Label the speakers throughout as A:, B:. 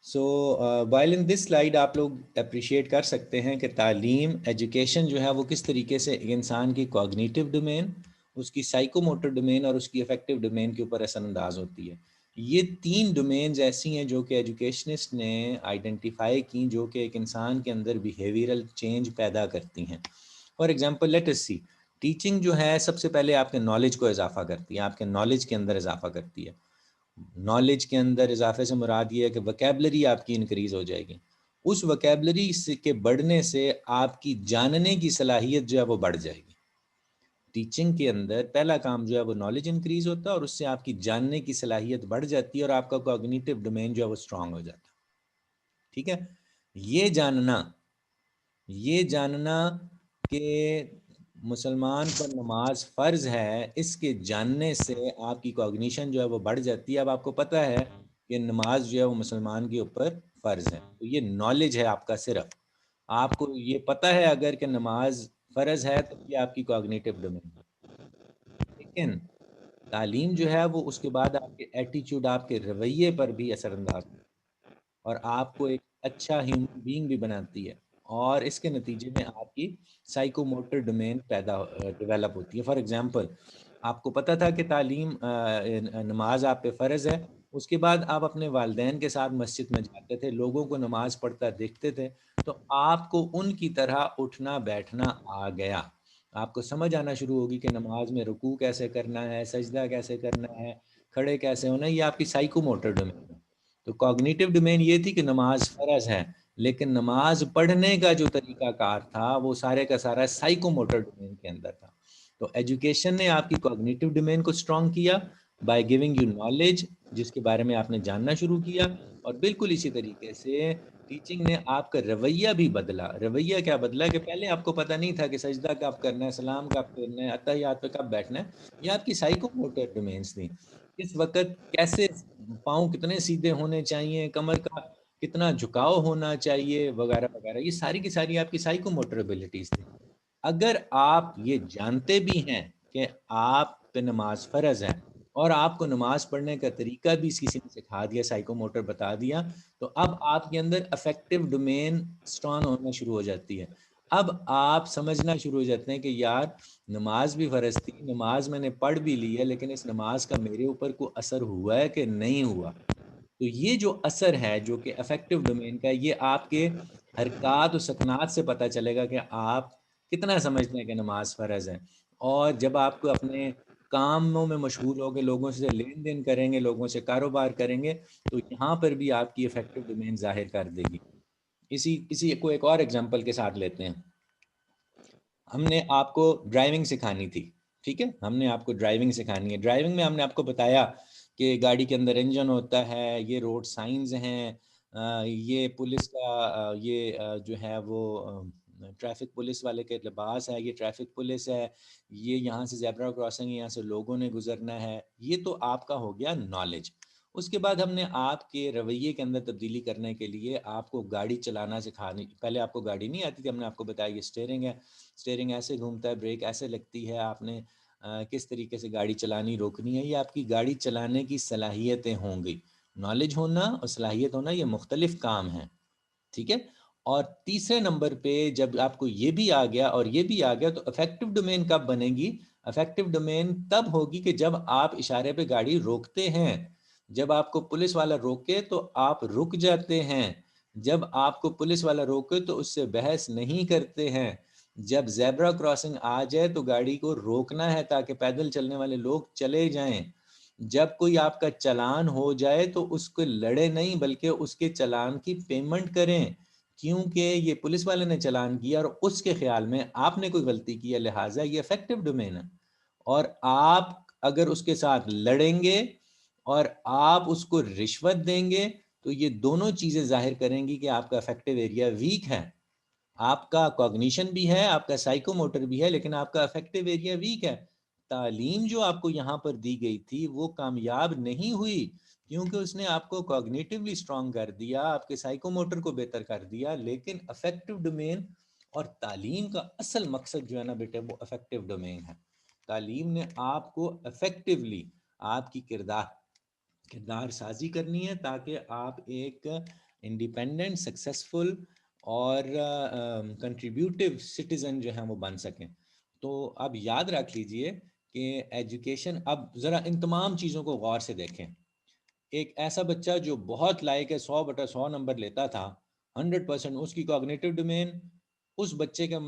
A: So while in this slide आप लोग appreciate कर सकते हैं कि तालीम एजुकेशन जो है वो किस तरीके से एक इंसान की कॉग्निटिव डोमेन, उसकी साइकोमोटर डोमेन और उसकी अफेक्टिव डोमेन के ऊपर असरअंदाज होती है। ये तीन डोमेन्स ऐसी हैं जो कि एजुकेशनिस्ट ने आइडेंटिफाई की, जो कि एक इंसान के अंदर बिहेवियरल चेंज पैदा करती हैं। For example let us see, teaching जो है सबसे पहले आपके नॉलेज को इजाफा करती है, आपके नॉलेज के अंदर इजाफा करती है। नॉलेज के अंदर इजाफे से मुराद ये है कि वोकेबलरी आपकी इंक्रीज हो जाएगी। उस वोकेबलरी के बढ़ने से आपकी जानने की सलाहियत जो है वो बढ़ जाएगी। टीचिंग के अंदर पहला काम जो है वो नॉलेज इंक्रीज होता है और उससे आपकी जानने की सलाहियत बढ़ जाती है और आपका कॉग्निटिव डोमेन जो है वो स्ट्रांग हो जाता है। ठीक है, ये जानना ये जानना कि मुसलमान पर नमाज फ़र्ज है, इसके जानने से आपकी कॉग्निशन जो है वो बढ़ जाती है। अब आपको पता है कि नमाज जो है वो मुसलमान के ऊपर फ़र्ज है, तो ये नॉलेज है आपका। सिर्फ आपको ये पता है अगर कि नमाज फ़र्ज है तो ये आपकी कॉग्निटिव डोमेन है। लेकिन तालीम जो है वो उसके बाद आपके एटीट्यूड, आपके रवैये पर भी असरअंदाज और आपको एक अच्छा ह्यूमन बीइंग भी बनाती है, और इसके नतीजे में आपकी साइकोमोटर डोमेन पैदा डेवलप होती है। फॉर एग्जांपल, आपको पता था कि तालीम नमाज आप पे फ़र्ज़ है, उसके बाद आप अपने वालिदैन के साथ मस्जिद में जाते थे, लोगों को नमाज पढ़ता देखते थे, तो आपको उनकी तरह उठना बैठना आ गया। आपको समझ आना शुरू होगी कि नमाज में रुकू कैसे करना है, सजदा कैसे करना है, खड़े कैसे होना है, ये आपकी साइकोमोटर डोमेन है। तो कॉग्निटिव डोमेन ये थी कि नमाज फ़र्ज है, लेकिन नमाज पढ़ने का जो तरीकाकार था वो सारे का सारा साइकोमोटर डोमेन के अंदर था। तो एजुकेशन ने आपकी कॉग्निटिव डोमेन को स्ट्रॉन्ग किया बाय गिविंग यू नॉलेज, जिसके बारे में आपने जानना शुरू किया। और बिल्कुल इसी तरीके से टीचिंग ने आपका रवैया भी बदला। रवैया क्या बदला कि पहले आपको पता नहीं था कि सजदा कब करना है, सलाम कब करना है, अत्तहियात पे कब बैठना है। ये आपकी साइकोमोटर डोमेन्स थी। किस वक़्त कैसे पाँव कितने सीधे होने चाहिए, कमर का कितना झुकाव होना चाहिए, वगैरह-वगैरह। ये सारी की सारी आपकी साइकोमोटर एबिलिटीज़ थी। अगर आप ये जानते भी हैं कि आप पे नमाज फ़र्ज़ है और आपको नमाज पढ़ने का तरीका भी किसी ने सिखा दिया, साइकोमोटर बता दिया, तो अब आपके अंदर अफेक्टिव डोमेन स्ट्रॉन्ग होना शुरू हो जाती है। अब आप समझना शुरू हो जाते हैं कि यार, नमाज भी फ़र्ज़ थी, नमाज मैंने पढ़ भी ली है, लेकिन इस नमाज का मेरे ऊपर कोई असर हुआ है कि नहीं हुआ। तो ये जो असर है जो कि अफेक्टिव डोमेन का है, ये आपके हरकत और सकनात से पता चलेगा कि आप कितना समझते हैं कि नमाज फ़र्ज़ है। और जब आपको अपने कामों में मशगूल होगे, लोगों से लेन देन करेंगे, लोगों से कारोबार करेंगे, तो यहाँ पर भी आपकी अफेक्टिव डोमेन ज़ाहिर कर देगी। इसी इसी को एक और एग्जांपल के साथ लेते हैं। हमने आपको ड्राइविंग सिखानी थी, ठीक है? हमने आपको ड्राइविंग सिखानी है। ड्राइविंग में हमने आपको बताया कि गाड़ी के अंदर इंजन होता है, ये रोड साइंस हैं, ये पुलिस का जो है वो ट्रैफिक पुलिस वाले के लिबास है, ये ट्रैफिक पुलिस है, ये यहाँ से ज़ेब्रा क्रॉसिंग है, यहाँ से लोगों ने गुजरना है। ये तो आपका हो गया नॉलेज। उसके बाद हमने आपके रवैये के अंदर तब्दीली करने के लिए आपको गाड़ी चलाना सिखानी। पहले आपको गाड़ी नहीं आती थी, हमने आपको बताया ये स्टीयरिंग है, स्टीयरिंग ऐसे घूमता है, ब्रेक ऐसे लगती है, आपने किस तरीके से गाड़ी चलानी रोकनी है, ये आपकी गाड़ी चलाने की सलाहियतें होंगी। नॉलेज होना और सलाहियत होना ये मुख्तलिफ काम हैं, ठीक है? और तीसरे नंबर पे जब आपको ये भी आ गया और ये भी आ गया, तो अफेक्टिव डोमेन कब बनेगी? अफेक्टिव डोमेन तब होगी कि जब आप इशारे पे गाड़ी रोकते हैं। जब आपको पुलिस वाला रोके तो आप रुक जाते हैं। जब आपको पुलिस वाला रोके तो उससे बहस नहीं करते हैं। जब ज़ेब्रा क्रॉसिंग आ जाए तो गाड़ी को रोकना है ताकि पैदल चलने वाले लोग चले जाएँ। जब कोई आपका चालान हो जाए तो उसको लड़े नहीं, बल्कि उसके चालान की पेमेंट करें, क्योंकि ये पुलिस वाले ने चालान किया और उसके ख्याल में आपने कोई गलती की है, लिहाजा ये इफेक्टिव डोमेन है। और आप अगर उसके साथ लड़ेंगे और आप उसको रिश्वत देंगे, तो ये दोनों चीज़ें ज़ाहिर करेंगी कि आपका इफेक्टिव एरिया वीक है। आपका कॉग्निशन भी है, आपका साइकोमोटर भी है, लेकिन आपका अफेक्टिव एरिया वीक है। तालीम जो आपको यहाँ पर दी गई थी वो कामयाब नहीं हुई, क्योंकि उसने आपको कॉग्निटिवली स्ट्रांग कर दिया, आपके साइकोमोटर को बेहतर कर दिया, लेकिन अफेक्टिव डोमेन और तालीम का असल मकसद जो है ना बेटे, वो अफेक्टिव डोमेन है। तालीम ने आपको अफेक्टिवली आपकी किरदार किरदार साजी करनी है ताकि आप एक इंडिपेंडेंट, सक्सेसफुल और कंट्रीब्यूटिव सिटीजन जो हैं वो बन सकें। तो अब याद रख लीजिए कि एजुकेशन, अब ज़रा इन तमाम चीज़ों को गौर से देखें। एक ऐसा बच्चा जो बहुत लायक है, 100/100 नंबर लेता था, 100%, उसकी कॉग्निटिव डोमेन उस बच्चे के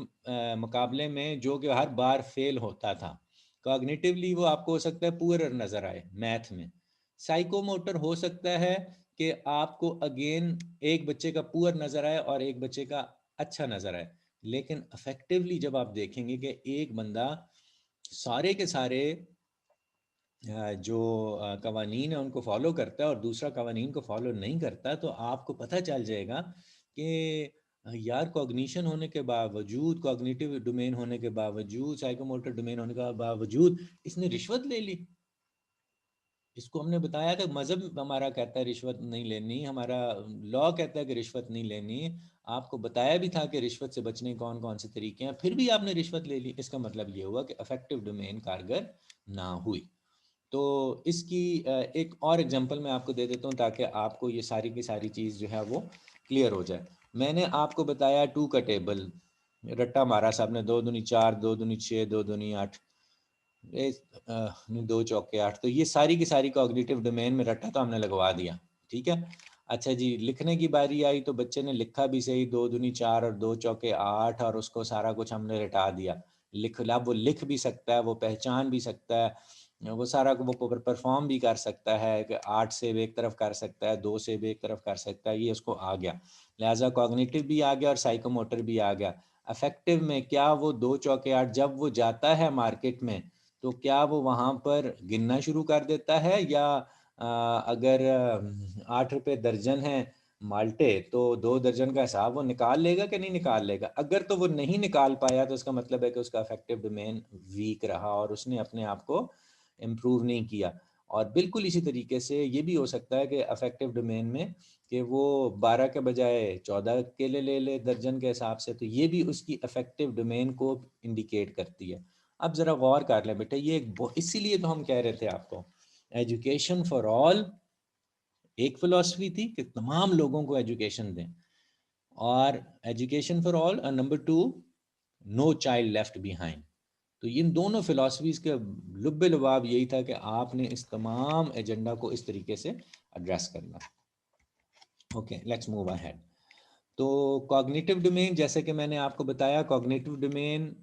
A: मुकाबले में जो कि हर बार फेल होता था, कॉग्निटिवली वो आपको हो सकता है पुअर नज़र आए मैथ में। साइकोमोटर हो सकता है कि आपको अगेन एक बच्चे का पुअर नज़र आए और एक बच्चे का अच्छा नज़र आए, लेकिन अफेक्टिवली जब आप देखेंगे कि एक बंदा सारे के सारे जो कवानीन है उनको फॉलो करता है और दूसरा कवानीन को फॉलो नहीं करता, तो आपको पता चल जाएगा कि यार कॉग्निशन होने के बावजूद, कॉग्निटिव डोमेन होने के बावजूद, साइकोमोटर डोमेन होने के बावजूद इसने रिश्वत ले ली। इसको हमने बताया था, मज़हब हमारा कहता है रिश्वत नहीं लेनी, हमारा लॉ कहता है कि रिश्वत नहीं लेनी। आपको बताया भी था कि रिश्वत से बचने कौन कौन से तरीके हैं, फिर भी आपने रिश्वत ले ली। इसका मतलब ये हुआ कि अफेक्टिव डोमेन कारगर ना हुई। तो इसकी एक और एग्जांपल मैं आपको दे देता हूँ ताकि आपको ये सारी की सारी चीज़ जो है वो क्लियर हो जाए। मैंने आपको बताया 2 का टेबल, रट्टा मारा साहब ने, 2 दूनी 4, 2 दूनी 6, 2 दूनी 8, 2 चौके 8। तो ये सारी की सारी कॉग्निटिव डोमेन में रट्टा तो हमने लगवा दिया, ठीक है। अच्छा जी, लिखने की बारी आई तो बच्चे ने लिखा भी सही, 2 दूनी 4 और 2 चौके 8, और उसको सारा कुछ हमने रटा दिया। वो लिख भी सकता है, वो पहचान भी सकता है, वो सारा वो परफॉर्म भी कर सकता है कि 8 से भी एक तरफ कर सकता है, 2 से भी एक तरफ कर सकता है, ये उसको आ गया। लिहाजा कॉग्निटिव भी आ गया और साइकोमोटर भी आ गया। अफेक्टिव में क्या वो 2 चौके 8 जब वो जाता है मार्केट में, तो क्या वो वहाँ पर गिनना शुरू कर देता है, या अगर 8 रुपये दर्जन है माल्टे, तो 2 दर्जन का हिसाब वो निकाल लेगा कि नहीं निकाल लेगा? अगर तो वो नहीं निकाल पाया तो इसका मतलब है कि उसका अफेक्टिव डोमेन वीक रहा और उसने अपने आप को इम्प्रूव नहीं किया। और बिल्कुल इसी तरीके से ये भी हो सकता है कि अफेक्टिव डोमेन में कि वो 12 के बजाय 14 केले ले ले दर्जन के हिसाब से, तो ये भी उसकी अफेक्टिव डोमेन को इंडिकेट करती है। अब ज़रा गौर कर लें बेटा, ये इसीलिए तो हम कह रहे थे आपको एजुकेशन फॉर ऑल एक फिलॉसफी थी कि तमाम लोगों को एजुकेशन दें, और education for all number 2, no child left behind. तो इन दोनों फिलॉसफीज के लुब्बे लुबाब यही था कि आपने इस तमाम एजेंडा को इस तरीके से एड्रेस करना। Okay, let's move ahead. तो कॉग्निटिव डोमेन, जैसे कि मैंने आपको बताया, cognitive domain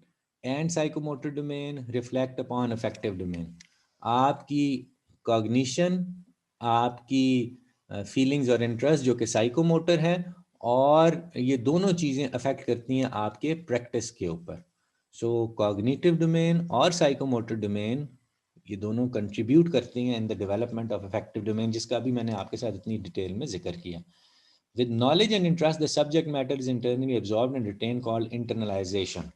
A: and psychomotor domain reflect upon affective domain. आपकी कॉग्निशन, आपकी फीलिंग्स और इंटरेस्ट जो कि साइकोमोटर है, और ये दोनों चीज़ें अफेक्ट करती हैं आपके प्रैक्टिस के ऊपर। सो कॉग्निटिव डोमेन और साइकोमोटर डोमेन ये दोनों कंट्रीब्यूट करती हैं in the development of affective domain, जिसका भी मैंने आपके साथ इतनी डिटेल में जिक्र किया। With knowledge and interest, the subject matter is internally absorbed and retained, called internalization.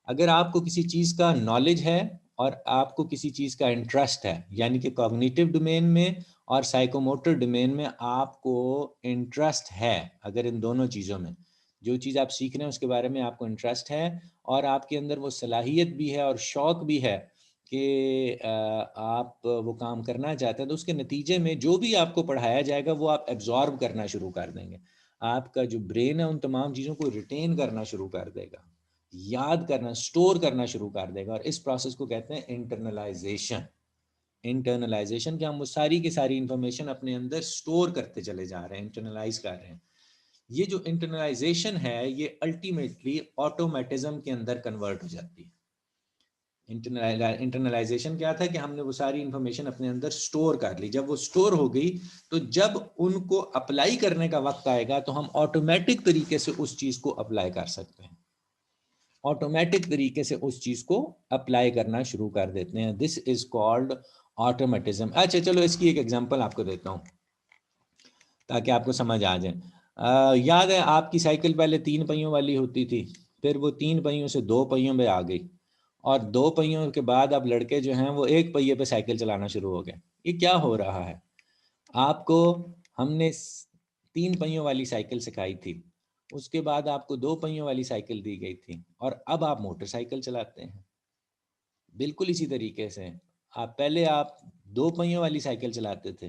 A: अगर आपको किसी चीज़ का नॉलेज है और आपको किसी चीज़ का इंटरेस्ट है, यानी कि कॉग्निटिव डोमेन में और साइकोमोटर डोमेन में आपको इंटरेस्ट है, अगर इन दोनों चीज़ों में जो चीज़ आप सीख रहे हैं उसके बारे में आपको इंटरेस्ट है और आपके अंदर वो सलाहियत भी है और शौक़ भी है कि आप वो काम करना चाहते हैं, तो उसके नतीजे में जो भी आपको पढ़ाया जाएगा वो आप एब्जॉर्ब करना शुरू कर देंगे। आपका जो ब्रेन है उन तमाम चीज़ों को रिटेन करना शुरू कर देगा, याद करना, स्टोर करना शुरू कर देगा, और इस प्रोसेस को कहते हैं इंटरनलाइजेशन। इंटरनलाइजेशन, कि हम वो सारी की सारी इंफॉर्मेशन अपने अंदर स्टोर करते चले जा रहे हैं, इंटरनलाइज कर रहे हैं। ये जो इंटरनलाइजेशन है ये अल्टीमेटली ऑटोमेटिज्म के अंदर कन्वर्ट हो जाती है। इंटरनलाइजेशन क्या था कि हमने वो सारी इंफॉर्मेशन अपने अंदर स्टोर कर ली। जब वो स्टोर हो गई तो जब उनको अप्लाई करने का वक्त आएगा तो हम ऑटोमेटिक तरीके से उस चीज़ को अप्लाई कर सकते हैं, ऑटोमेटिक तरीके से उस चीज़ को अप्लाई करना शुरू कर देते हैं। This is called automatism. अच्छा चलो इसकी एक एग्जांपल आपको देता हूँ ताकि आपको समझ आ जाए। याद है आपकी साइकिल पहले 3 पहियों वाली होती थी, फिर वो 3 पहियों से 2 पहियों में आ गई, और 2 पहियों के बाद अब लड़के जो हैं वो 1 पहिए पे साइकिल चलाना शुरू हो गए। ये क्या हो रहा है? आपको हमने 3 पहियों वाली साइकिल सिखाई थी, उसके बाद आपको 2 पहियों वाली साइकिल दी गई थी, और अब आप मोटरसाइकिल चलाते हैं। बिल्कुल इसी तरीके से आप 2 पहियों वाली साइकिल चलाते थे,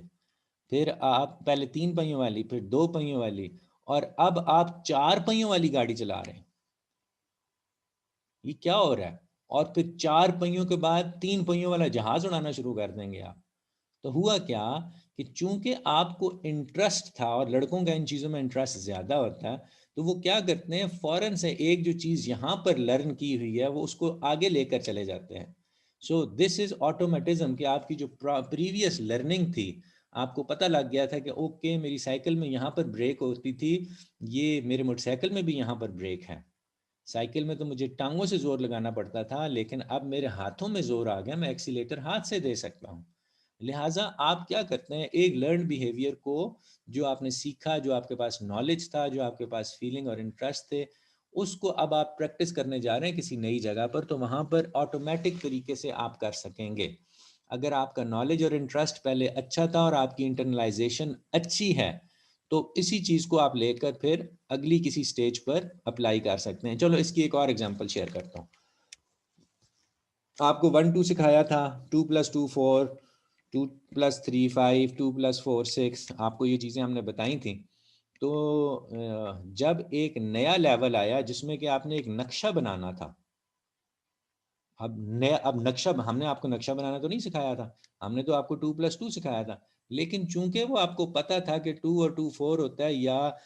A: फिर आप पहले 3 पहियों वाली, फिर 2 पहियों वाली, और अब आप 4 पहियों वाली गाड़ी चला रहे हैं। ये क्या हो रहा है? और फिर 4 पहियों के बाद 3 पहियों वाला जहाज उड़ाना शुरू कर देंगे आप। तो हुआ क्या कि चूंकि आपको इंटरेस्ट था, और लड़कों का इन चीज़ों में इंटरेस्ट ज़्यादा होता है, तो वो क्या करते हैं, फ़ौरन से एक जो चीज़ यहाँ पर लर्न की हुई है वो उसको आगे लेकर चले जाते हैं। सो दिस इज़ ऑटोमेटिज्म, कि आपकी जो प्रीवियस लर्निंग थी, आपको पता लग गया था कि ओके मेरी साइकिल में यहाँ पर ब्रेक होती थी, ये मेरे मोटरसाइकिल में भी यहाँ पर ब्रेक है। साइकिल में तो मुझे टांगों से ज़ोर लगाना पड़ता था, लेकिन अब मेरे हाथों में ज़ोर आ गया, मैं एक्सीलेटर हाथ से दे सकता हूँ। लिहाजा आप क्या करते हैं, एक लर्न बिहेवियर को, जो आपने सीखा, जो आपके पास नॉलेज था, जो आपके पास फीलिंग और इंटरेस्ट थे, उसको अब आप प्रैक्टिस करने जा रहे हैं किसी नई जगह पर, तो वहाँ पर ऑटोमेटिक तरीके से आप कर सकेंगे। अगर आपका नॉलेज और इंटरेस्ट पहले अच्छा था और आपकी इंटरनलाइजेशन अच्छी है, तो इसी चीज़ को आप लेकर फिर अगली किसी स्टेज पर अप्लाई कर सकते हैं। चलो इसकी एक और एग्जांपल शेयर करता हूँ। आपको 1 2 सिखाया था, 2 + 2 4, 2 + 3 5, 2 + 4 6, आपको ये चीज़ें हमने बताई थी। तो जब एक नया लेवल आया जिसमें कि आपने एक नक्शा बनाना था, अब नक्शा, हमने आपको नक्शा बनाना तो नहीं सिखाया था, हमने तो आपको 2 + 2 सिखाया था। लेकिन चूंकि वो आपको पता था कि 2 और 2 4 होता है, या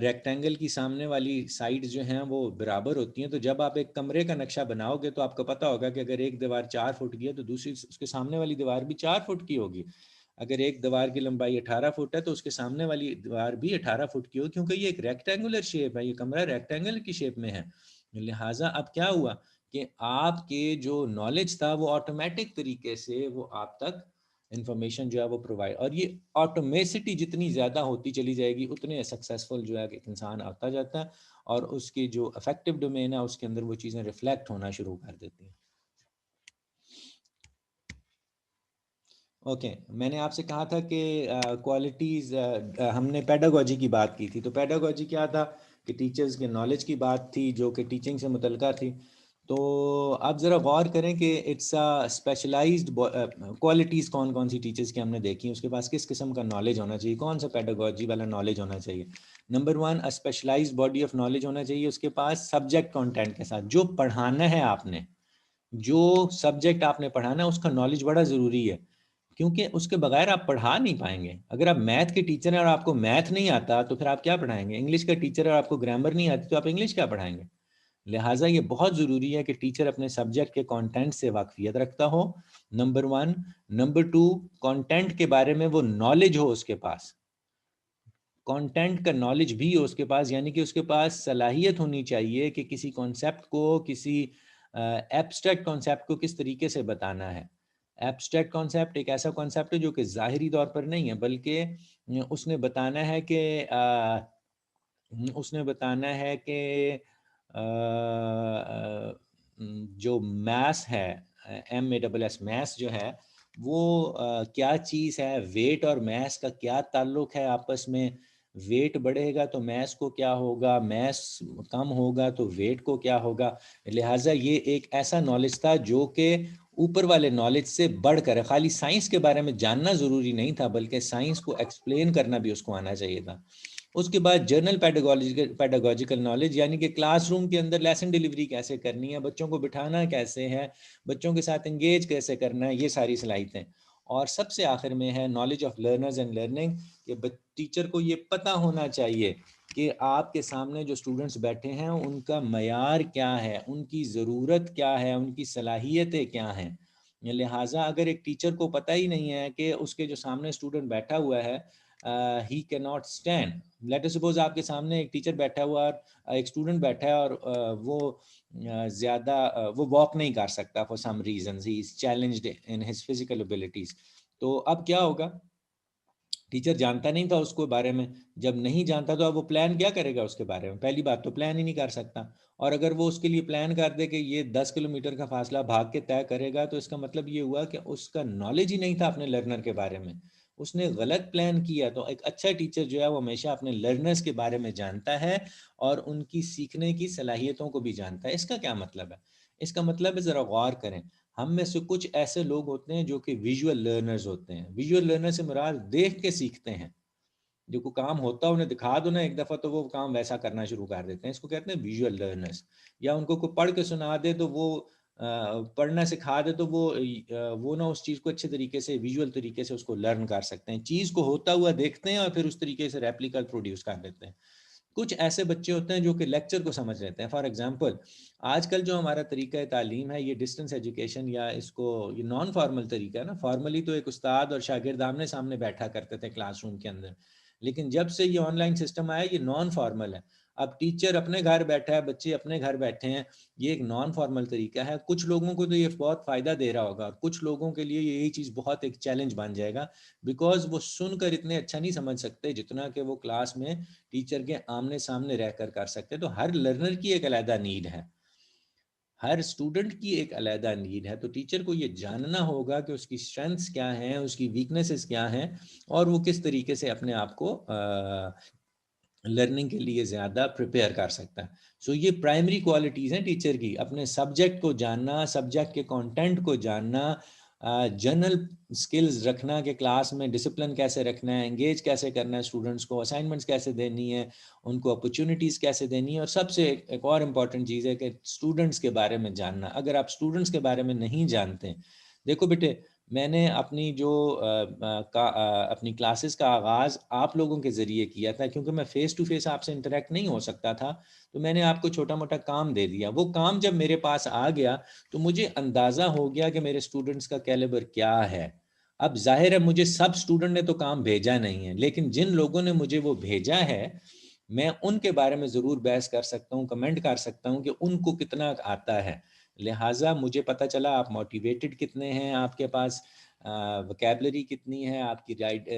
A: रेक्टेंगल की सामने वाली साइड जो हैं वो बराबर होती हैं, तो जब आप एक कमरे का नक्शा बनाओगे तो आपको पता होगा कि अगर एक दीवार 4 फुट की है तो दूसरी उसके सामने वाली दीवार भी 4 फुट की होगी। अगर एक दीवार की लंबाई 18 फुट है तो उसके सामने वाली दीवार भी 18 फुट की होगी, क्योंकि ये एक रेक्टेंगुलर शेप है, ये कमरा रेक्टेंगल की शेप में है। लिहाजा अब क्या हुआ कि आपके जो नॉलेज था वो ऑटोमेटिक तरीके से वो आप तक इंफॉर्मेशन जो है वो प्रोवाइड, और ये ऑटोमेसिटी जितनी ज़्यादा होती चली जाएगी उतने सक्सेसफुल जो है कि इंसान आता जाता है, और उसकी जो अफेक्टिव डोमेन है उसके अंदर वो चीज़ें रिफ्लेक्ट होना शुरू कर देती हैं। ओके मैंने आपसे कहा था कि क्वालिटीज़, हमने पेडागोजी की बात की थी। तो पेडागोजी क्या था कि टीचर्स के नॉलेज की बात थी जो कि टीचिंग से मुतल्लिका थी। तो आप ज़रा गौर करें कि इट्स अ स्पेशलाइज्ड क्वालिटीज़ कौन कौन सी टीचर्स की हमने देखी, उसके पास किस किस्म का नॉलेज होना चाहिए, कौन सा पेडागोजी वाला नॉलेज होना चाहिए। Number 1, a specialised body of knowledge होना चाहिए उसके पास सब्जेक्ट कंटेंट के साथ। जो पढ़ाना है आपने, जो सब्जेक्ट आपने पढ़ाना है उसका नॉलेज बड़ा ज़रूरी है, क्योंकि उसके बगैर आप पढ़ा नहीं पाएंगे। अगर आप मैथ के टीचर हैं और आपको मैथ नहीं आता तो फिर आप क्या पढ़ाएंगे? इंग्लिश का टीचर है और आपको ग्रामर नहीं आती तो आप इंग्लिश क्या पढ़ाएंगे? लिहाजा ये बहुत ज़रूरी है कि टीचर अपने सब्जेक्ट के कंटेंट से वाकफियत रखता हो, नंबर 1। नंबर 2, कंटेंट के बारे में वो नॉलेज हो उसके पास, कंटेंट का नॉलेज भी हो उसके पास, यानी कि उसके पास सलाहियत होनी चाहिए कि किसी कॉन्सेप्ट को, किसी एब्स्ट्रैक्ट कॉन्सेप्ट को किस तरीके से बताना है। एब्स्ट्रैक्ट कॉन्सेप्ट एक ऐसा कॉन्सेप्ट है जो कि ज़ाहिरी तौर पर नहीं है, बल्कि उसने बताना है कि उसने बताना है कि जो मैथ्स है, MASS मैथ्स जो है वो क्या चीज़ है, वेट और मैथ्स का क्या ताल्लुक है आपस में, वेट बढ़ेगा तो मैथ्स को क्या होगा, मैथ्स कम होगा तो वेट को क्या होगा। लिहाजा ये एक ऐसा नॉलेज था जो कि ऊपर वाले नॉलेज से बढ़कर, खाली साइंस के बारे में जानना ज़रूरी नहीं था बल्कि साइंस को एक्सप्लेन करना भी उसको आना चाहिए था। उसके बाद जर्नल पेडागोजिकल नॉलेज, यानी कि क्लासरूम के अंदर लेसन डिलीवरी कैसे करनी है, बच्चों को बिठाना कैसे है, बच्चों के साथ इंगेज कैसे करना है, ये सारी सलाहियतें। और सबसे आखिर में है knowledge of learners and learning, कि टीचर को ये पता होना चाहिए कि आपके सामने जो स्टूडेंट्स बैठे हैं उनका मयार क्या है, उनकी ज़रूरत क्या है, उनकी सलाहियतें क्या हैं। लिहाजा अगर एक टीचर को पता ही नहीं है कि उसके जो सामने स्टूडेंट बैठा हुआ है, he can not stand, let us suppose आपके सामने एक टीचर बैठा हुआ और एक स्टूडेंट बैठा है और वो ज़्यादा वो वॉक नहीं कर सकता for some reasons, he is challenged in his physical abilities. तो अब क्या होगा, टीचर जानता नहीं था उसको बारे में, जब नहीं जानता तो अब वो प्लान क्या करेगा उसके बारे में? पहली बात तो प्लान ही नहीं कर सकता, और अगर वो उसके लिए प्लान कर दे कि ये 10 किलोमीटर का फासला भाग के तय करेगा तो इसका मतलब ये हुआ कि उसका नॉलेज ही नहीं था अपने लर्नर के बारे में, उसने गलत प्लान किया। तो एक अच्छा टीचर जो है वो हमेशा अपने लर्नर्स के बारे में जानता है और उनकी सीखने की सलाहियतों को भी जानता है। इसका क्या मतलब है? इसका मतलब है, ज़रा गौर करें, हम में से कुछ ऐसे लोग होते हैं जो कि विजुअल लर्नर्स होते हैं। विजुअल लर्नर से मुराद देख के सीखते हैं, जो को काम होता है उन्हें दिखा दो ना एक दफ़ा तो वो काम वैसा करना शुरू कर देते हैं, इसको कहते हैं विजुअल लर्नर्स। या उनको कोई पढ़ के सुना दे तो वो पढ़ना सिखा दे तो वो ना उस चीज़ को अच्छे तरीके से विजुअल तरीके से उसको लर्न कर सकते हैं, चीज़ को होता हुआ देखते हैं और फिर उस तरीके से रेप्लिका प्रोड्यूस कर देते हैं। कुछ ऐसे बच्चे होते हैं जो कि लेक्चर को समझ लेते हैं। फॉर एग्जांपल आजकल जो हमारा तरीका तालीम है ये डिस्टेंस एजुकेशन या इसको ये नॉन फॉर्मल तरीका है ना। फॉर्मली तो एक उस्ताद और शागिर्द आमने सामने बैठा करते थे क्लासरूम के अंदर, लेकिन जब से ये ऑनलाइन सिस्टम आया ये नॉन फॉर्मल है। अब टीचर अपने घर बैठा है, बच्चे अपने घर बैठे हैं, ये एक नॉन फॉर्मल तरीका है। कुछ लोगों को तो ये बहुत फ़ायदा दे रहा होगा और कुछ लोगों के लिए यही चीज़ बहुत एक चैलेंज बन जाएगा, बिकॉज वो सुनकर इतने अच्छा नहीं समझ सकते जितना कि वो क्लास में टीचर के आमने सामने रहकर कर सकते। तो हर लर्नर की एक अलग नीड है, हर स्टूडेंट की एक अलग नीड है। तो टीचर को ये जानना होगा कि उसकी स्ट्रेंथ्स क्या हैं, उसकी वीकनेसेस क्या हैं और वो किस तरीके से अपने आप को लर्निंग के लिए ज़्यादा प्रिपेयर कर सकता है। सो ये प्राइमरी क्वालिटीज़ हैं टीचर की, अपने सब्जेक्ट को जानना, सब्जेक्ट के कंटेंट को जानना, जनरल स्किल्स रखना कि क्लास में डिसिप्लिन कैसे रखना है, एंगेज कैसे करना है स्टूडेंट्स को, असाइनमेंट्स कैसे देनी है, उनको अपॉर्चुनिटीज़ कैसे देनी है। और सबसे एक और इम्पॉर्टेंट चीज़ है कि स्टूडेंट्स के बारे में जानना। अगर आप स्टूडेंट्स के बारे में नहीं जानते, देखो बेटे, मैंने अपनी जो अपनी क्लासेस का आगाज़ आप लोगों के ज़रिए किया था, क्योंकि मैं फ़ेस टू फ़ेस आपसे इंटरेक्ट नहीं हो सकता था, तो मैंने आपको छोटा-मोटा काम दे दिया। वो काम जब मेरे पास आ गया, तो मुझे अंदाज़ा हो गया कि मेरे स्टूडेंट्स का कैलिबर क्या है। अब ज़ाहिर है मुझे सब स्टूडेंट ने तो काम भेजा नहीं है, लेकिन जिन लोगों ने मुझे वो भेजा है, मैं उनके बारे में ज़रूर बहस कर सकता हूँ, कमेंट कर सकता हूँ कि उनको कितना आता है। लिहाजा मुझे पता चला आप मोटिवेटेड कितने हैं, आपके पास वोकैबुलरी कितनी है, आपकी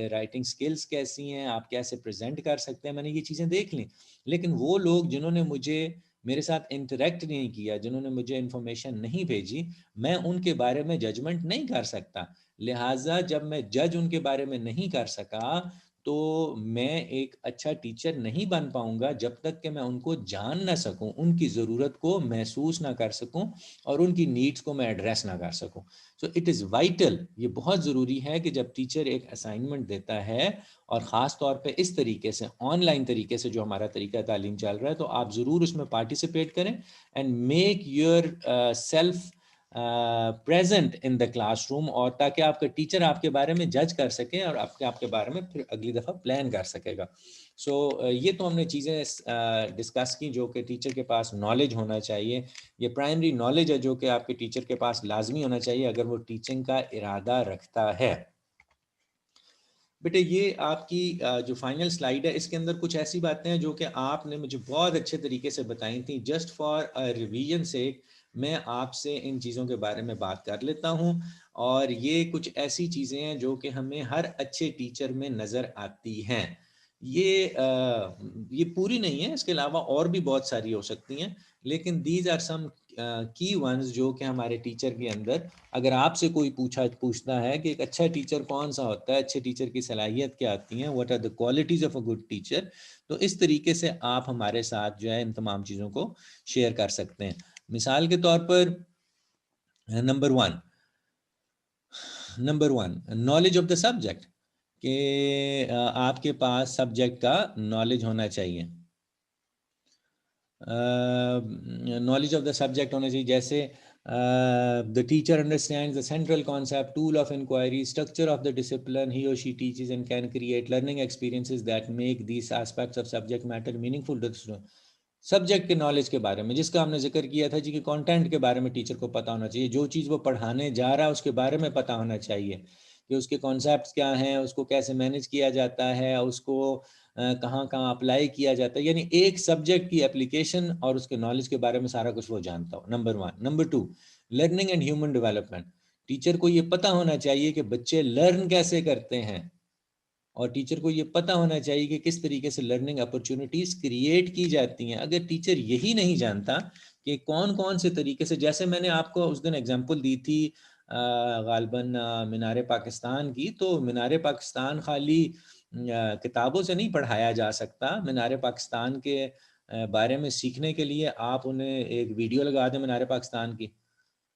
A: राइटिंग स्किल्स कैसी हैं, आप कैसे प्रेजेंट कर सकते हैं, मैंने ये चीज़ें देख ली। लेकिन वो लोग जिन्होंने मुझे मेरे साथ इंटरेक्ट नहीं किया, जिन्होंने मुझे इन्फॉर्मेशन नहीं भेजी, मैं उनके बारे में जजमेंट नहीं कर सकता। लिहाजा जब मैं जज उनके बारे में नहीं कर सका, तो मैं एक अच्छा टीचर नहीं बन पाऊंगा जब तक कि मैं उनको जान ना सकूं, उनकी ज़रूरत को महसूस ना कर सकूं और उनकी नीड्स को मैं एड्रेस ना कर सकूं। सो इट इज़ वाइटल, ये बहुत ज़रूरी है कि जब टीचर एक असाइनमेंट देता है और ख़ास तौर पे इस तरीके से ऑनलाइन तरीके से जो हमारा तरीका तालीम चल रहा है, तो आप ज़रूर उसमें पार्टिसिपेट करें and make your self present in the classroom, और ताकि आपका टीचर आपके बारे में जज कर सके और आपके आपके बारे में फिर अगली दफ़ा प्लान कर सकेगा। सो ये तो हमने चीज़ें डिस्कस की जो कि टीचर के पास नॉलेज होना चाहिए। ये प्राइमरी नॉलेज है जो कि आपके टीचर के पास लाजमी होना चाहिए अगर वो टीचिंग का इरादा रखता है। बेटे ये आपकी जो फाइनल स्लाइड है इसके अंदर कुछ ऐसी बातें हैं जो कि आपने मुझे बहुत अच्छे तरीके से बताई थी। जस्ट फॉर अ रिवीजन से मैं आपसे इन चीज़ों के बारे में बात कर लेता हूँ, और ये कुछ ऐसी चीज़ें हैं जो कि हमें हर अच्छे टीचर में नज़र आती हैं। ये पूरी नहीं है, इसके अलावा और भी बहुत सारी हो सकती हैं, लेकिन दीज आर सम की वंस जो कि हमारे टीचर के अंदर, अगर आपसे कोई पूछता है कि एक अच्छा टीचर कौन सा होता है, अच्छे टीचर की सलाहियत क्या आती हैं, what are the qualities of a good teacher, तो इस तरीके से आप हमारे साथ जो है इन तमाम चीज़ों को शेयर कर सकते हैं। मिसाल के तौर पर number one knowledge of the subject, कि आपके पास सब्जेक्ट का नॉलेज होना चाहिए। नॉलेज ऑफ द सब्जेक्ट होना चाहिए, जैसे the teacher understands the central concept, tool of inquiry, structure of the discipline he और she teaches and can create learning experiences that make these aspects of subject matter meaningful to the student. Subject के knowledge के बारे में जिसका हमने जिक्र किया था जी, कि कंटेंट के बारे में टीचर को पता होना चाहिए, जो चीज़ वो पढ़ाने जा रहा है उसके बारे में पता होना चाहिए कि उसके कॉन्सेप्ट्स क्या हैं, उसको कैसे मैनेज किया जाता है, उसको कहाँ कहाँ अप्लाई किया जाता है, यानी एक सब्जेक्ट की एप्लीकेशन और उसके नॉलेज के बारे में सारा कुछ वो जानता हो। Number one. Number two, learning and human development. Teacher को ये पता होना चाहिए कि बच्चे लर्न कैसे करते हैं, और टीचर को ये पता होना चाहिए कि किस तरीके से लर्निंग अपॉर्चुनिटीज़ क्रिएट की जाती हैं। अगर टीचर यही नहीं जानता कि कौन कौन से तरीके से, जैसे मैंने आपको उस दिन एग्जांपल दी थी गालबन मीनार पाकिस्तान की, तो मीनार पाकिस्तान खाली किताबों से नहीं पढ़ाया जा सकता। मीनार पाकिस्तान के बारे में सीखने के लिए आप उन्हें एक वीडियो लगा दें मीनार पाकिस्तान की,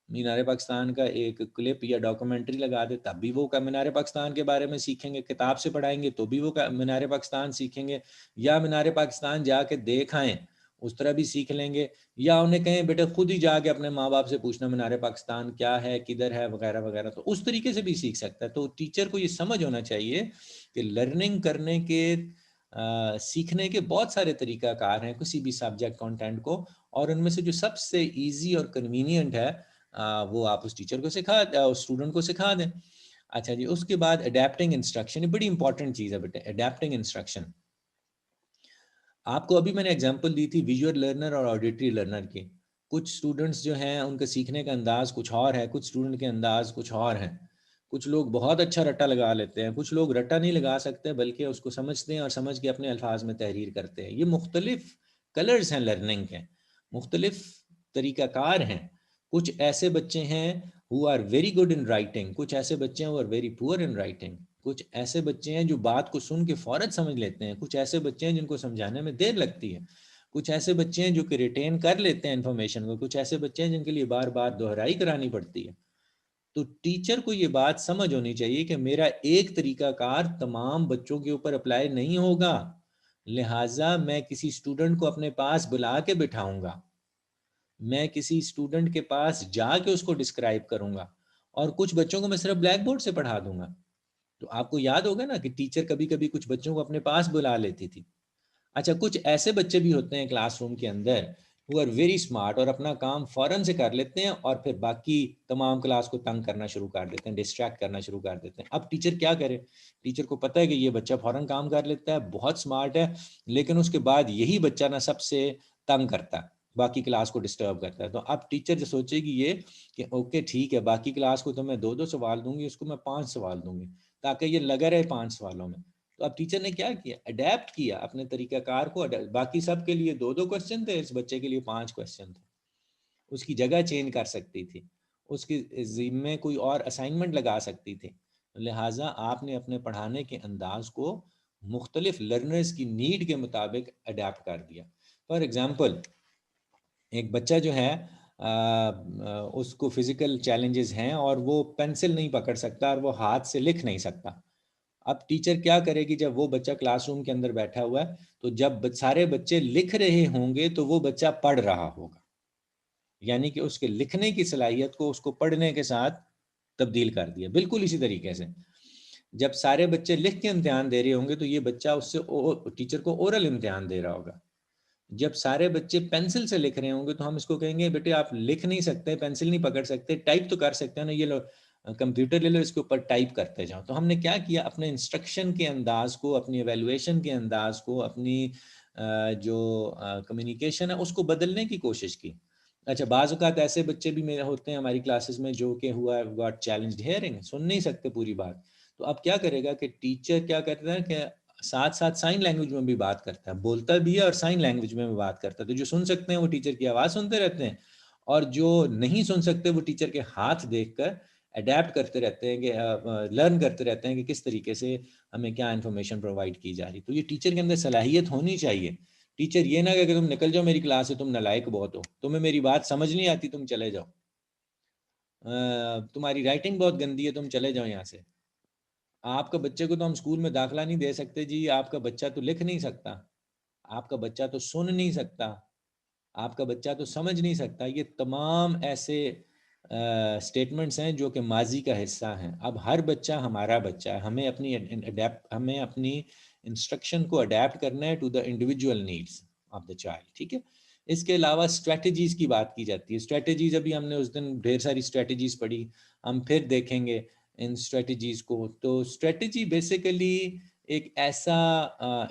A: मीनार पाकिस्तान का एक क्लिप या डॉक्यूमेंट्री लगा दे तब भी वो मीनार पाकिस्तान के बारे में सीखेंगे, किताब से पढ़ाएंगे तो भी वो मीनार पाकिस्तान सीखेंगे, या मीनार पाकिस्तान जाके देख आएँ उस तरह भी सीख लेंगे, या उन्हें कहें बेटा खुद ही जाके अपने माँ बाप से पूछना मीनार पाकिस्तान क्या है, किधर है, वगैरह वगैरह, तो उस तरीके से भी सीख सकता है। तो टीचर को ये समझ होना चाहिए कि लर्निंग करने के सीखने के बहुत सारे तरीकाकार हैं किसी भी सब्जेक्ट कंटेंट को, और उनमें से जो सबसे इजी और कन्वीनियंट है वो आप उस टीचर को उस स्टूडेंट को सिखा दें। अच्छा जी, उसके बाद अडेप्टिंग इंस्ट्रक्शन, ये बड़ी इंपॉर्टेंट चीज़ है बेटे, अडेप्टिंग इंस्ट्रक्शन। आपको अभी मैंने एग्जांपल दी थी विजुअल लर्नर और ऑडिटरी लर्नर की। कुछ स्टूडेंट्स जो हैं उनके सीखने का अंदाज़ कुछ और है, कुछ स्टूडेंट के अंदाज़ कुछ और हैं। कुछ लोग बहुत अच्छा रट्टा लगा लेते हैं, कुछ लोग रट्टा नहीं लगा सकते बल्कि उसको समझते हैं और समझ के अपने अल्फाज में तहरीर करते हैं। ये मुख्तलिफ कलर्स हैं लर्निंग के, मुख्तलिफ तरीक़ाकार हैं। कुछ ऐसे बच्चे हैं who are very good in writing, कुछ ऐसे बच्चे हैं who are very poor in writing, कुछ ऐसे बच्चे हैं जो बात को सुन के फ़ौरन समझ लेते हैं, कुछ ऐसे बच्चे हैं जिनको समझाने में देर लगती है, कुछ ऐसे बच्चे हैं जो कि रिटेन कर लेते हैं इन्फॉर्मेशन को, कुछ ऐसे बच्चे हैं जिनके लिए बार बार दोहराई करानी पड़ती है। तो टीचर को ये बात समझ होनी चाहिए कि मेरा एक तरीकाकार तमाम बच्चों के ऊपर अप्लाई नहीं होगा, लिहाजा मैं किसी स्टूडेंट को अपने पास बुला के बिठाऊंगा, मैं किसी स्टूडेंट के पास जाके उसको डिस्क्राइब करूंगा, और कुछ बच्चों को मैं सिर्फ ब्लैक बोर्ड से पढ़ा दूंगा। तो आपको याद होगा ना कि टीचर कभी कभी कुछ बच्चों को अपने पास बुला लेती थी। अच्छा, कुछ ऐसे बच्चे भी होते हैं क्लासरूम के अंदर हु आर वेरी स्मार्ट और अपना काम फ़ौरन से कर लेते हैं और फिर बाकी तमाम क्लास को तंग करना शुरू कर देते हैं, डिस्ट्रैक्ट करना शुरू कर देते हैं। अब टीचर क्या करे? टीचर को पता है कि ये बच्चा फ़ौरन काम कर लेता है, बहुत स्मार्ट है, लेकिन उसके बाद यही बच्चा ना सबसे तंग करता है, बाकी क्लास को डिस्टर्ब करता है। तो अब टीचर जो सोचेगी ये कि ओके ठीक है, बाकी क्लास को तो मैं 2-2 सवाल दूंगी, उसको मैं 5 सवाल दूंगी, ताकि ये लगा रहे 5 सवालों में। तो अब टीचर ने क्या किया? अडेप्ट किया अपने तरीकाकार को। बाकी सब के लिए 2-2 क्वेश्चन थे, इस बच्चे के लिए 5 क्वेश्चन थे। उसकी जगह चेंज कर सकती थी, उसकी जिम्मे कोई और असाइनमेंट लगा सकती थी। लिहाजा आपने अपने पढ़ाने के अंदाज को मुख्तलिफ लर्नर्स की नीड के मुताबिक अडेप्ट कर दिया। फॉर एग्ज़ाम्पल, एक बच्चा जो है उसको फिज़िकल चैलेंजेस हैं और वो पेंसिल नहीं पकड़ सकता और वो हाथ से लिख नहीं सकता। अब टीचर क्या करेगी? जब वो बच्चा क्लासरूम के अंदर बैठा हुआ है, तो जब सारे बच्चे लिख रहे होंगे तो वो बच्चा पढ़ रहा होगा, यानी कि उसके लिखने की सलाहियत को उसको पढ़ने के साथ तब्दील कर दिया। बिल्कुल इसी तरीके से जब सारे बच्चे लिख के इम्तिहान दे रहे होंगे तो ये बच्चा उससे टीचर को ओरल इम्तिहान दे रहा होगा। जब सारे बच्चे पेंसिल से लिख रहे होंगे तो हम इसको कहेंगे बेटे आप लिख नहीं सकते, पेंसिल नहीं पकड़ सकते, टाइप तो कर सकते हो ना, ये लो कंप्यूटर ले लो, इसके ऊपर टाइप करते जाओ। तो हमने क्या किया? अपने इंस्ट्रक्शन के अंदाज को, अपनी एवेल्युएशन के अंदाज को, अपनी जो कम्युनिकेशन है उसको बदलने की कोशिश की। अच्छा, बाज़ औक़ात ऐसे बच्चे भी मेरे होते हैं हमारी क्लासेस में जो कि हुआ गॉट चैलेंज्ड हियरिंग, सुन नहीं सकते पूरी बात। तो अब क्या करेगा कि टीचर क्या करता है कि साथ-साथ साइन लैंग्वेज में भी बात करता है, बोलता भी है और साइन लैंग्वेज में भी बात करता है। तो जो सुन सकते हैं वो टीचर की आवाज़ सुनते रहते हैं, और जो नहीं सुन सकते वो टीचर के हाथ देखकर अडैप्ट करते रहते हैं कि लर्न करते रहते हैं कि किस तरीके से हमें क्या इन्फॉर्मेशन प्रोवाइड की जा रही। तो ये टीचर के अंदर सलाहियत होनी चाहिए। टीचर ये ना कहे कि तुम निकल जाओ मेरी क्लास से, तुम नालायक बहुत हो, तुम्हें मेरी बात समझ नहीं आती, तुम चले जाओ, तुम्हारी राइटिंग बहुत गंदी है, तुम चले जाओ यहाँ से। आपका बच्चे को तो हम स्कूल में दाखिला नहीं दे सकते जी, आपका बच्चा तो लिख नहीं सकता, आपका बच्चा तो सुन नहीं सकता, आपका बच्चा तो समझ नहीं सकता। ये तमाम ऐसे स्टेटमेंट्स हैं जो कि माजी का हिस्सा हैं। अब हर बच्चा हमारा बच्चा है, हमें अपनी इंस्ट्रक्शन को अडेप्ट करना है to the individual needs of the child. ठीक है, इसके अलावा स्ट्रेटजीज़ की बात की जाती है। स्ट्रेटजीज़ अभी हमने उस दिन ढेर सारी स्ट्रेटजीज़ पढ़ी, हम फिर देखेंगे इन स्ट्रेटजीज़ को। तो स्ट्रेटजी बेसिकली एक ऐसा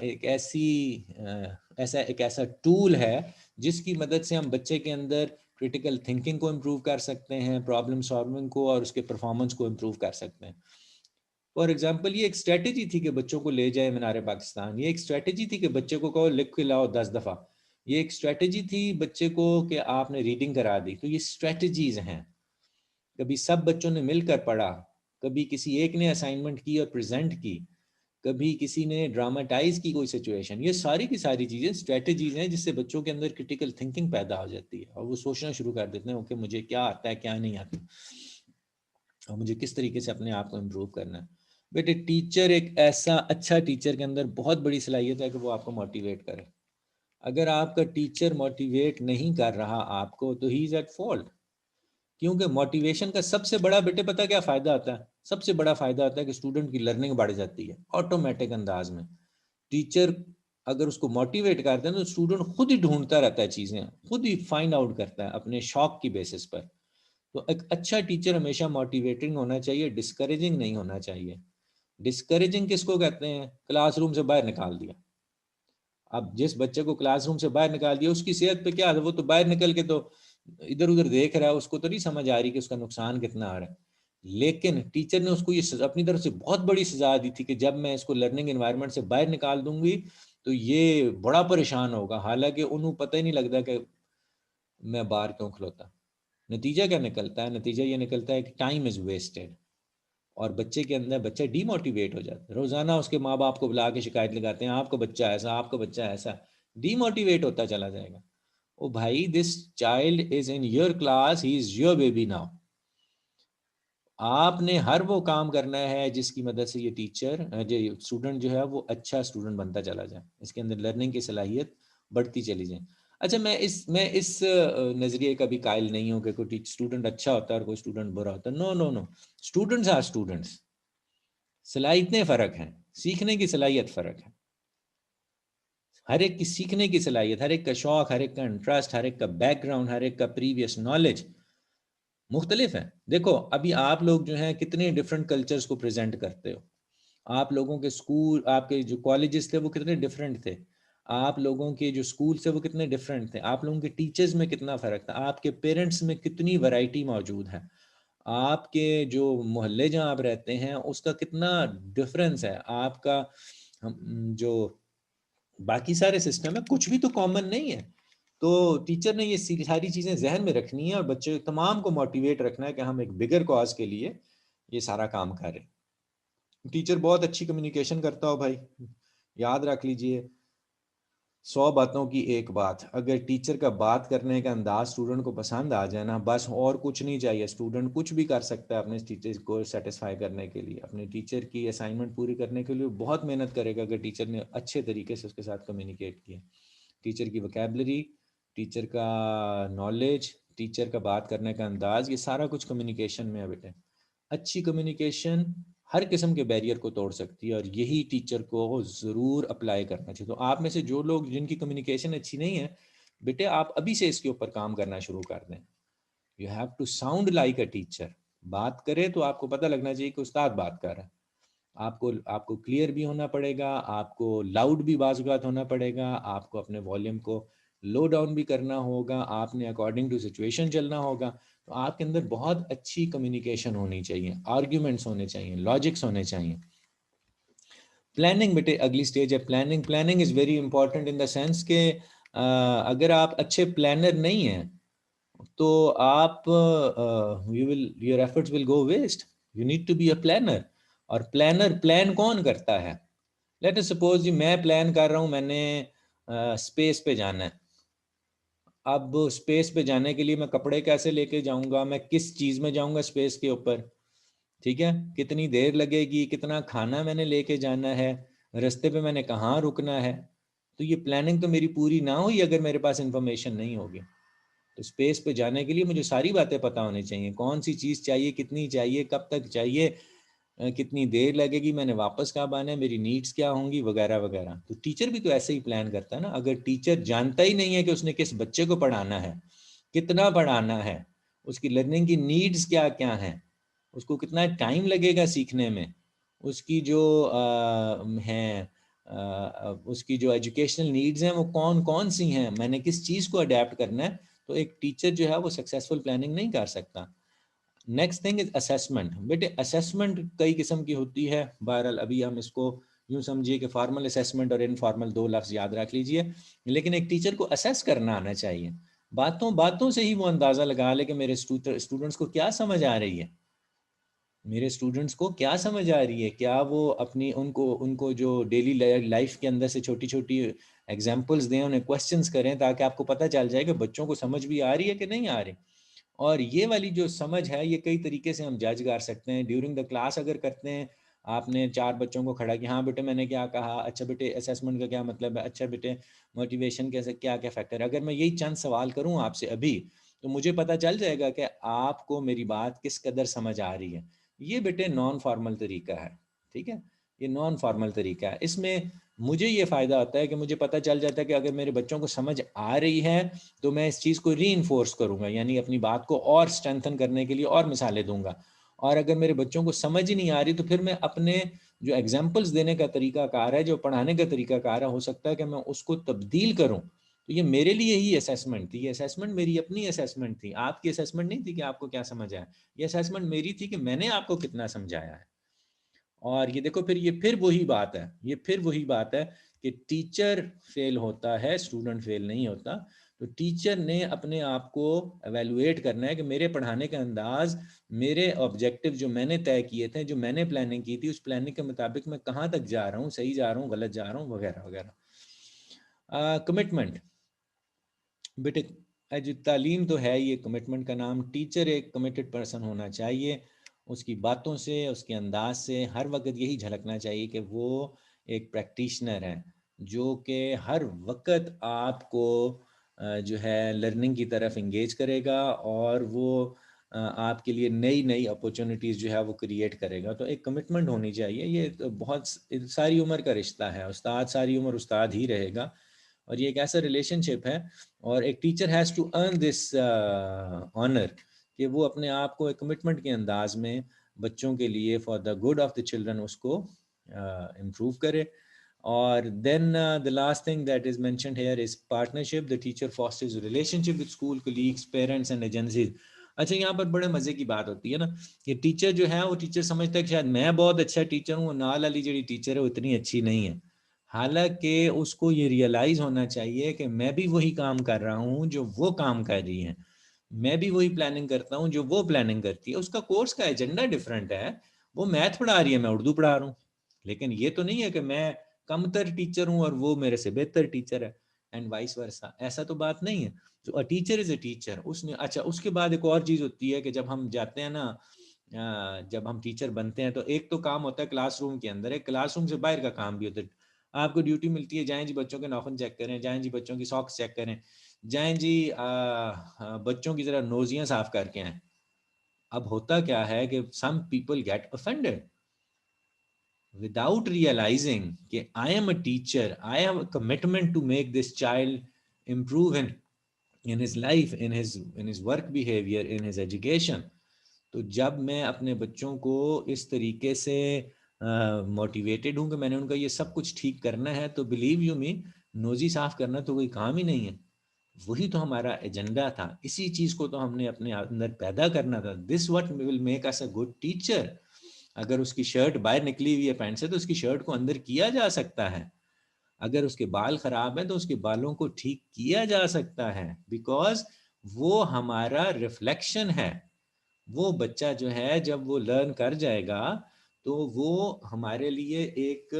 A: एक ऐसी एक ऐसा टूल है जिसकी मदद से हम बच्चे के अंदर क्रिटिकल थिंकिंग को इम्प्रूव कर सकते हैं, प्रॉब्लम सॉल्विंग को और उसके परफॉर्मेंस को इम्प्रूव कर सकते हैं। फॉर एग्जांपल, ये एक स्ट्रेटजी थी कि बच्चों को ले जाए मीनार पाकिस्तान, ये एक स्ट्रेटजी थी कि बच्चे को कहो लिख के लाओ 10 दफ़ा, ये एक स्ट्रेटजी थी बच्चे को कि आपने रीडिंग करा दी। तो ये स्ट्रेटजीज हैं। कभी सब बच्चों ने मिलकर पढ़ा, कभी किसी एक ने असाइनमेंट की और प्रेजेंट की, कभी किसी ने ड्रामाटाइज की कोई सिचुएशन, ये सारी की सारी चीज़ें स्ट्रेटजीज हैं जिससे बच्चों के अंदर क्रिटिकल थिंकिंग पैदा हो जाती है और वो सोचना शुरू कर देते हैं कि मुझे क्या आता है क्या नहीं आता और मुझे किस तरीके से अपने आप को इम्प्रूव करना है। बेटे टीचर एक ऐसा अच्छा टीचर के अंदर बहुत बड़ी सलाहियत है कि वो आपको मोटिवेट करे। अगर आपका टीचर मोटिवेट नहीं कर रहा आपको तो ही इज एट फॉल्ट, क्योंकि मोटिवेशन का सबसे बड़ा बेटे पता क्या फ़ायदा आता है? सबसे बड़ा फ़ायदा आता है कि स्टूडेंट की लर्निंग बढ़ जाती है ऑटोमेटिक अंदाज में। टीचर अगर उसको मोटिवेट करते हैं तो स्टूडेंट खुद ही ढूंढता रहता है चीज़ें, खुद ही फाइंड आउट करता है अपने शौक की बेसिस पर। तो एक अच्छा टीचर हमेशा मोटिवेटिंग होना चाहिए, डिस्करेजिंग नहीं होना चाहिए। डिस्करेजिंग किसको कहते हैं? क्लासरूम से बाहर निकाल दिया। अब जिस बच्चे को क्लासरूम से बाहर निकाल दिया उसकी सेहत पे क्या है? वो तो बाहर निकल के तो इधर उधर देख रहा है, उसको तो नहीं समझ आ रही कि उसका नुकसान कितना आ रहा है। लेकिन टीचर ने उसको ये अपनी तरफ से बहुत बड़ी सजा दी थी कि जब मैं इसको लर्निंग एनवायरनमेंट से बाहर निकाल दूंगी तो ये बड़ा परेशान होगा, हालांकि उन्हें पता ही नहीं लगता कि मैं बाहर क्यों खलोता। नतीजा क्या निकलता है? नतीजा ये निकलता है कि टाइम इज वेस्टेड और बच्चे के अंदर बच्चा डीमोटिवेट हो जाता है। रोजाना उसके माँ बाप को बुला के शिकायत लगाते हैं, आपका बच्चा ऐसा, आपका बच्चा ऐसा, डीमोटिवेट होता चला जाएगा। ओ भाई, this child is in your class, he is your baby now. आपने हर वो काम करना है जिसकी मदद से ये टीचर जो स्टूडेंट जो है वो अच्छा स्टूडेंट बनता चला जाए, इसके अंदर लर्निंग की सलाहियत बढ़ती चली जाए। अच्छा, मैं इस नज़रिए का भी कायल नहीं हूँ कि कोई स्टूडेंट अच्छा होता है और कोई स्टूडेंट बुरा होता है। No no no, students are students. सलाहियतें फ़र्क हैं, सीखने की सलाहियत फ़र्क है। हर एक की सीखने की सलाहियत, हर एक का शौक, हर एक का इंटरेस्ट, हर एक का बैकग्राउंड, हर एक का प्रीवियस नॉलेज मुख्तलिफ है। देखो अभी आप लोग जो हैं कितने डिफरेंट कल्चर्स को प्रेजेंट करते हो। आप लोगों के स्कूल, आपके जो कॉलेजेस थे वो कितने डिफरेंट थे। आप लोगों के जो स्कूल थे वो कितने डिफरेंट थे। आप लोगों के टीचर्स में कितना फ़र्क था। आपके पेरेंट्स में कितनी वैरायटी मौजूद है। आपके जो मोहल्ले जहाँ आप रहते हैं उसका कितना डिफरेंस है। आपका जो बाकी सारे सिस्टम है, कुछ भी तो कॉमन नहीं है। तो टीचर ने ये सारी चीज़ें जहन में रखनी है और बच्चे तमाम को मोटिवेट रखना है कि हम एक बिगर कॉज के लिए ये सारा काम कर रहे हैं। टीचर बहुत अच्छी कम्युनिकेशन करता हो भाई, याद रख लीजिए, 100 बातों की एक बात। अगर टीचर का बात करने का अंदाज स्टूडेंट को पसंद आ जाए ना, बस और कुछ नहीं चाहिए। स्टूडेंट कुछ भी कर सकता है अपने टीचर को सेटिस्फाई करने के लिए, अपने टीचर की असाइनमेंट पूरी करने के लिए बहुत मेहनत करेगा अगर टीचर ने अच्छे तरीके से उसके साथ कम्युनिकेट किया। टीचर की वोकैबलरी, टीचर का नॉलेज, टीचर का बात करने का अंदाज, ये सारा कुछ कम्युनिकेशन में है बेटे। अच्छी कम्युनिकेशन हर किस्म के बैरियर को तोड़ सकती है और यही टीचर को ज़रूर अप्लाई करना चाहिए। तो आप में से जो लोग जिनकी कम्युनिकेशन अच्छी नहीं है, बेटे आप अभी से इसके ऊपर काम करना शुरू कर दें। You have to sound like a teacher. बात करे तो आपको पता लगना चाहिए कि उस्ताद बात कर रहा है। आपको आपको क्लियर भी होना पड़ेगा, आपको लाउड भी बाज़-औक़ात होना पड़ेगा, आपको अपने वॉल्यूम को लो डाउन भी करना होगा, आपने अकॉर्डिंग टू सिचुएशन चलना होगा। तो आपके अंदर बहुत अच्छी कम्युनिकेशन होनी चाहिए, आर्ग्यूमेंट्स होने चाहिए, लॉजिक्स होने चाहिए। प्लानिंग बेटे अगली स्टेज है, planning. Planning is very important in the sense के अगर आप अच्छे प्लानर नहीं हैं तो आप you will your efforts will go waste. You need to be a planner. और प्लानर प्लान कौन करता है? लेट अस सपोज जी मैं प्लान कर रहा हूँ, मैंने स्पेस पे जाना है। अब स्पेस पे जाने के लिए मैं कपड़े कैसे लेके जाऊंगा, मैं किस चीज़ में जाऊंगा स्पेस के ऊपर, ठीक है, कितनी देर लगेगी, कितना खाना मैंने लेके जाना है, रास्ते पे मैंने कहाँ रुकना है। तो ये प्लानिंग तो मेरी पूरी ना हुई अगर मेरे पास इंफॉर्मेशन नहीं होगी। तो स्पेस पे जाने के लिए मुझे सारी बातें पता होनी चाहिए, कौन सी चीज़ चाहिए, कितनी चाहिए, कब तक चाहिए, कितनी देर लगेगी, मैंने वापस कब आना है, मेरी नीड्स क्या होंगी, वगैरह वगैरह। तो टीचर भी तो ऐसे ही प्लान करता है ना। अगर टीचर जानता ही नहीं है कि उसने किस बच्चे को पढ़ाना है, कितना पढ़ाना है, उसकी लर्निंग की नीड्स क्या क्या हैं, उसको कितना टाइम लगेगा सीखने में, उसकी जो हैं उसकी जो एजुकेशनल नीड्स हैं वो कौन कौन सी हैं, मैंने किस चीज़ को अडेप्ट करना है, तो एक टीचर जो है वो सक्सेसफुल प्लानिंग नहीं कर सकता। Next thing is assessment. बेटे असेसमेंट कई किस्म की होती है। बहरहाल अभी हम इसको यूँ समझिए कि फॉर्मल असेसमेंट और इनफॉर्मल, दो लफ्ज़ याद रख लीजिए। लेकिन एक टीचर को असेस करना आना चाहिए। बातों बातों से ही वो अंदाज़ा लगा ले कि मेरे स्टूडेंट्स को क्या समझ आ रही है। मेरे स्टूडेंट्स को क्या समझ आ रही है, क्या वो अपनी उनको उनको जो डेली लाइफ के अंदर से छोटी छोटी एग्जांपल्स दें, उन्हें क्वेश्चंस करें, ताकि आपको पता चल जाए कि बच्चों को समझ भी आ रही है कि नहीं आ रही। और ये वाली जो समझ है, ये कई तरीके से हम जज कर सकते हैं। ड्यूरिंग द क्लास अगर करते हैं, आपने 4 बच्चों को खड़ा किया, हाँ बेटे मैंने क्या कहा, अच्छा बेटे असेसमेंट का क्या मतलब है, अच्छा बेटे मोटिवेशन कैसे, क्या क्या फैक्टर है। अगर मैं यही चंद सवाल करूँ आपसे अभी, तो मुझे पता चल जाएगा कि आपको मेरी बात किस कदर समझ आ रही है। ये बेटे नॉन फॉर्मल तरीका है, ठीक है, ये नॉन फॉर्मल तरीका है। इसमें मुझे ये फ़ायदा होता है कि मुझे पता चल जाता है कि अगर मेरे बच्चों को समझ आ रही है, तो मैं इस चीज़ को रीइंफोर्स करूँगा, यानी अपनी बात को और स्ट्रेंथन करने के लिए और मिसालें दूँगा। और अगर मेरे बच्चों को समझ ही नहीं आ रही, तो फिर मैं अपने जो एग्ज़ाम्पल्स देने का तरीकाकार है, जो पढ़ाने का तरीकाकार है, हो सकता है कि मैं उसको तब्दील करूँ। तो ये मेरे लिए ही असेसमेंट थी, ये असेसमेंट मेरी अपनी असेसमेंट थी, आपकी असेसमेंट नहीं थी कि आपको क्या समझ आया। ये असेसमेंट मेरी थी कि मैंने आपको कितना समझाया है। और ये देखो, फिर ये फिर वही बात है, ये फिर वही बात है कि टीचर फेल होता है, स्टूडेंट फेल नहीं होता। तो टीचर ने अपने आप को एवेलुएट करना है कि मेरे पढ़ाने का अंदाज, मेरे ऑब्जेक्टिव जो मैंने तय किए थे, जो मैंने प्लानिंग की थी, उस प्लानिंग के मुताबिक मैं कहाँ तक जा रहा हूँ, सही जा रहा हूँ, गलत जा रहा हूँ, वगैरह वगैरह। कमिटमेंट बेटे, जो तालीम तो है ये कमिटमेंट का नाम। टीचर एक कमिटेड पर्सन होना चाहिए। उसकी बातों से, उसके अंदाज से हर वक्त यही झलकना चाहिए कि वो एक प्रैक्टिशनर है, जो कि हर वक्त आपको जो है लर्निंग की तरफ इंगेज करेगा, और वो आपके लिए नई नई अपॉर्चुनिटीज़ जो है वो क्रिएट करेगा। तो एक कमिटमेंट होनी चाहिए। ये तो बहुत सारी उम्र का रिश्ता है, उस्ताद सारी उम्र उस्ताद ही रहेगा, और ये एक ऐसा रिलेशनशिप है। और एक teacher has to earn this honour, कि वो अपने आप को एक कमिटमेंट के अंदाज में बच्चों के लिए for the good of the children उसको इम्प्रूव करे। और then the last thing that is mentioned here is partnership. The teacher fosters relationship with school colleagues, parents and agencies. अच्छा, यहाँ पर बड़े मजे की बात होती है ना, कि टीचर जो है वो टीचर समझता है कि शायद मैं बहुत अच्छा टीचर हूँ, नाल वाली जी टीचर है वो इतनी अच्छी नहीं है। हालांकि उसको ये रियलाइज होना चाहिए कि मैं भी वही काम कर रहा हूँ जो वो काम कर रही है, मैं भी वही प्लानिंग करता हूँ जो वो प्लानिंग करती है। उसका कोर्स का एजेंडा डिफरेंट है, वो मैथ पढ़ा रही है, मैं उर्दू पढ़ा रहा हूँ। लेकिन ये तो नहीं है कि मैं कमतर टीचर हूँ और वो मेरे से बेहतर टीचर है, एंड वाइस वर्सा, ऐसा तो बात नहीं है। तो a teacher is a teacher. उसने, अच्छा उसके बाद एक और चीज़ होती है कि जब हम जाते हैं ना, जब हम टीचर बनते हैं, तो एक तो काम होता है क्लासरूम के अंदर, एक क्लासरूम से बाहर का काम भी होता है। आपको ड्यूटी मिलती है, जाएं जी बच्चों के नाखून चेक करें, जाएं जी बच्चों की सॉक्स चेक करें, जाएं जी बच्चों की जरा नोजियां साफ करके आएं। अब होता क्या है कि some people get offended without realizing कि I am a teacher, I have a commitment to make this child improve in his life, in his work behavior, in his education. तो जब मैं अपने बच्चों को इस तरीके से मोटिवेटेड हूँ कि मैंने उनका ये सब कुछ ठीक करना है, तो बिलीव यू मी, नोजी साफ करना तो कोई काम ही नहीं है। वही तो हमारा एजेंडा था, इसी चीज़ को तो हमने अपने अंदर पैदा करना था। This what will make us a good teacher. अगर उसकी शर्ट बाहर निकली हुई है पैंट से, तो उसकी शर्ट को अंदर किया जा सकता है। अगर उसके बाल खराब हैं, तो उसके बालों को ठीक किया जा सकता है, बिकॉज वो हमारा रिफ्लेक्शन है। वो बच्चा जो है जब वो लर्न कर जाएगा, तो वो हमारे लिए एक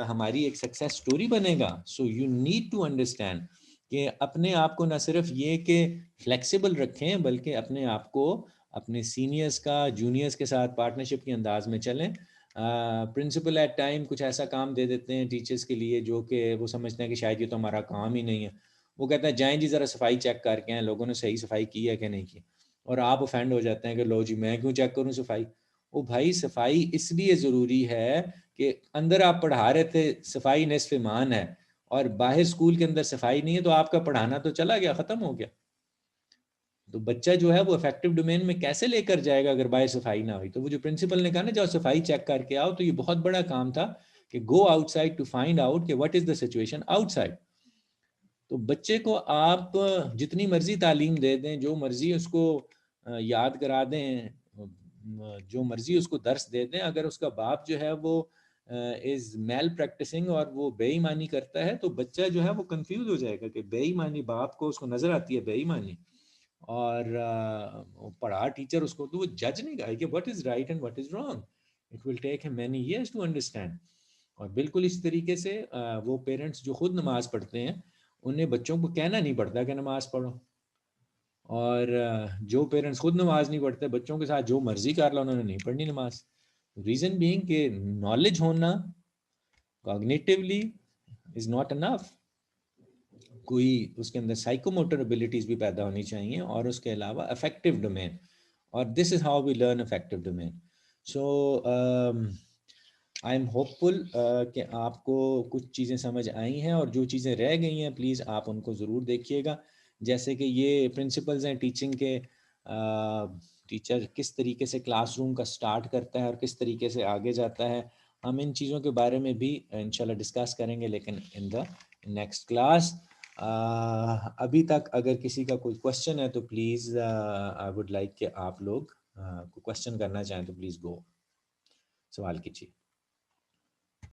A: हमारी एक सक्सेस स्टोरी बनेगा। So you need to understand कि अपने आप को ना सिर्फ ये कि फ्लेक्सिबल रखें, बल्कि अपने आप को अपने सीनियर्स का जूनियर्स के साथ पार्टनरशिप के अंदाज में चलें। प्रिंसिपल एट टाइम कुछ ऐसा काम दे देते हैं टीचर्स के लिए जो कि वो समझते हैं कि शायद ये तो हमारा काम ही नहीं है। वो कहते हैं जाएं जी ज़रा सफाई चेक करके आए, लोगों ने सही सफाई की है कि नहीं की। और आप ऑफेंड हो जाते हैं कि लो जी मैं क्यों चेक करूं सफाई। ओ भाई, सफाई इसलिए ज़रूरी है कि अंदर आप पढ़ा रहे थे, सफाई निस्फ ईमान है, और बाहर स्कूल के अंदर सफाई नहीं है, तो आपका पढ़ाना तो चला गया, ख़त्म हो गया। तो बच्चा जो है वो इफेक्टिव डोमेन में कैसे लेकर जाएगा अगर बाहर सफाई ना हुई। तो वो जो प्रिंसिपल ने कहा ना, जाओ सफाई चेक करके आओ, तो ये बहुत बड़ा काम था कि go outside to find out कि what is the situation outside. तो बच्चे को आप जितनी मर्जी तालीम दे दें, जो मर्जी उसको याद करा दें, जो मर्जी उसको दर्स दे दें, अगर उसका बाप जो है वो इज मेल प्रैक्टिसिंग और वो बेईमानी करता है, तो बच्चा जो है वो कंफ्यूज हो जाएगा कि बेईमानी, बाप को उसको नजर आती है बेईमानी, और पढ़ा टीचर उसको, तो वो जज नहीं करेगा कि what is right and what is wrong. It will take him many years to understand. और बिल्कुल इस तरीके से वो पेरेंट्स जो खुद नमाज पढ़ते हैं उन्हें बच्चों को कहना नहीं पड़ता कि नमाज पढ़ो. और जो पेरेंट्स खुद नमाज नहीं पढ़ते, बच्चों के साथ जो मर्जी कर लो, उन्होंने नहीं पढ़नी नमाज. रीजन बीइंग कि नॉलेज होना कॉग्निटिवली इज नॉट इनफ. कोई उसके अंदर साइकोमोटर एबिलिटीज भी पैदा होनी चाहिए, और उसके अलावा अफेक्टिव डोमेन. और this is how we learn affective domain. So I am hopeful कि आपको कुछ चीज़ें समझ आई हैं, और जो चीज़ें रह गई हैं प्लीज़ आप उनको ज़रूर देखिएगा. जैसे कि ये प्रिंसिपल्स हैं टीचिंग के, टीचर किस तरीके से क्लासरूम का स्टार्ट करता है और किस तरीके से आगे जाता है. हम इन चीज़ों के बारे में भी इंशाल्लाह डिस्कस करेंगे, लेकिन इन द नेक्स्ट क्लास. अभी तक अगर किसी का कोई क्वेश्चन है तो प्लीज़ आई वुड लाइक कि आप लोग कोई क्वेश्चन करना चाहें तो प्लीज़ गो, सवाल कीजिए.